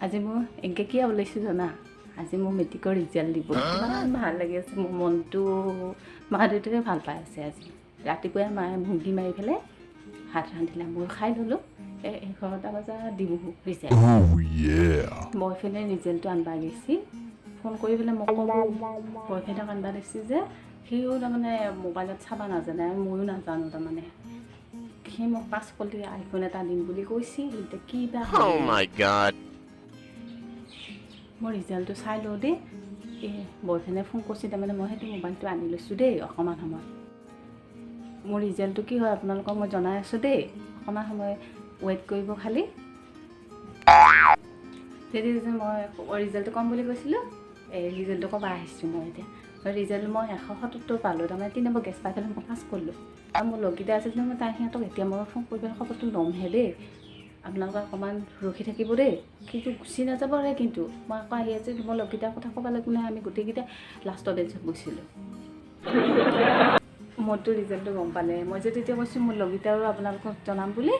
আজি মোৰ এনেকৈ কিয় ওলাইছোঁ জানা আজি মোৰ মেট্ৰিকৰ ৰিজাল্ট দিব ইমান ভাল লাগি আছে মোৰ মনটো মা দেউতাৰে ভাল পাই আছে আজি ৰাতিপুৱাই মায়ে মুৰ্গী মাৰি পেলাই ভাত ৰান্ধিলে মই খাই ল'লোঁ 11টা বজাত দিব ৰিজাল্ট বয়ফ্ৰেণ্ডে ৰিজাল্টটো আনবা গৈছি ফোন কৰি পেলাই মোক ক'ব বয়ফ্ৰেণ্ডক আনবা দিছি যে সিও তাৰমানে মোবাইলত চাব নাজানে ময়ো নাজানো তাৰমানে সি মোক পাছ কৰি আইফোন এটা দিম বুলি কৈছিল এতিয়া কি বা মোৰ ৰিজাল্টটো চাই লওঁ দেই বয়ফ্ৰেণ্ডে ফোন কৰিছে তাৰমানে মই সেইটো মোবাইলটো আনি লৈছোঁ দেই অকণমান সময় মোৰ ৰিজাল্টটো কি হয় আপোনালোকক মই জনাই আছোঁ দেই অকণমান সময় ৱেইট কৰিব খালি যদি মই ৰিজাল্টটো কম বুলি কৈছিলোঁ ৰিজাল্টটো ক'ব আহিছোঁ মই এতিয়া ৰিজাল্ট মই 177 পালোঁ তাৰমানে 3 নম্বৰ গেছ পাই পেলাই মই পাছ কৰিলোঁ আৰু মোৰ লগকেইটা আছিল মই তাই সিহঁতক এতিয়া মই ফোন কৰি পেলাই খবৰটো ল'মহে দেই আপোনালোকে অকণমান ৰখি থাকিব দেই কিন্তু গুচি নাযাব ৰে কিন্তু মই আকৌ আহি আছোঁ মোৰ লগকেইটাৰ কথা ক'ব লাগিব নহয় আমি গোটেইকেইটা লাষ্টৰ বেঞ্চত বহিছিলোঁ মোৰতো ৰিজাল্টটো গম পালে মই যে তেতিয়া কৈছোঁ মোৰ লগকেইটাও আপোনালোকক জনাম বুলি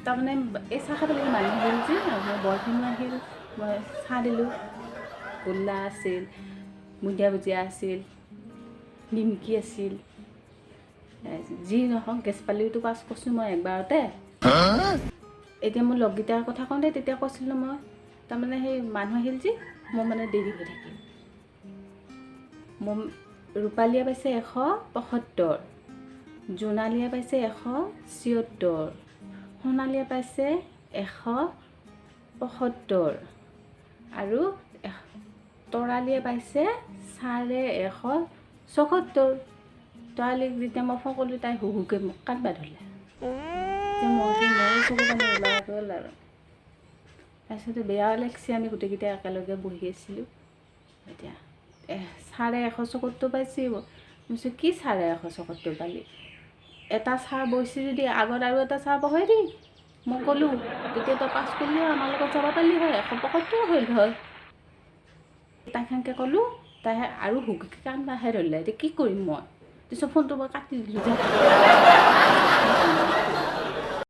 তাৰমানে এই চাহ খাবলৈ মানুহ আহিল যে মোৰ বয়ফ্ৰেণ্ডো আহিল মই চাহ দিলোঁ গোল্লা আছিল মুঠিয়া ভুজিয়া আছিল নিমকি আছিল যি নহওক গেছ পালিটো পাছ কৰিছোঁ মই একবাৰতে এতিয়া মোৰ লগকেইটাৰ কথা কওঁতে তেতিয়া কৈছিলোঁ মই তাৰমানে সেই মানুহ আহিল যে মোৰ মানে দেৰি হৈ থাকিল মোৰ ৰূপালীয়ে পাইছে 175 জোনালীয়ে পাইছে 176 সোণালীয়ে পাইছে 175 আৰু তৰালীয়ে পাইছে 174 তৰালীক যেতিয়া মই ফোন কৰিলোঁ তাই হুহুকৈ মোক কান্দবা ধৰিলে মই চকু পানী ওলাই গ'ল আৰু তাৰপিছতে বেয়াও লাগিছে আমি গোটেইকেইটা একেলগে বহি আছিলোঁ এতিয়া 174 পাইছে মই কি 174 পালি এটা চাহ বহিছে যদি আগত আৰু এটা চাহ বহাই দি মই ক'লোঁ তেতিয়া তই পাছ কৰিলে আমাৰ লগত যাব পাৰিলি হয় 175 হ'ল হয় তাইখানকৈ ক'লোঁ তাই আৰু হুকুকে কান্দবাহে ধৰিলে এতিয়া কি কৰিম মই পিছত ফোনটো মই কাটি দিলোঁ যে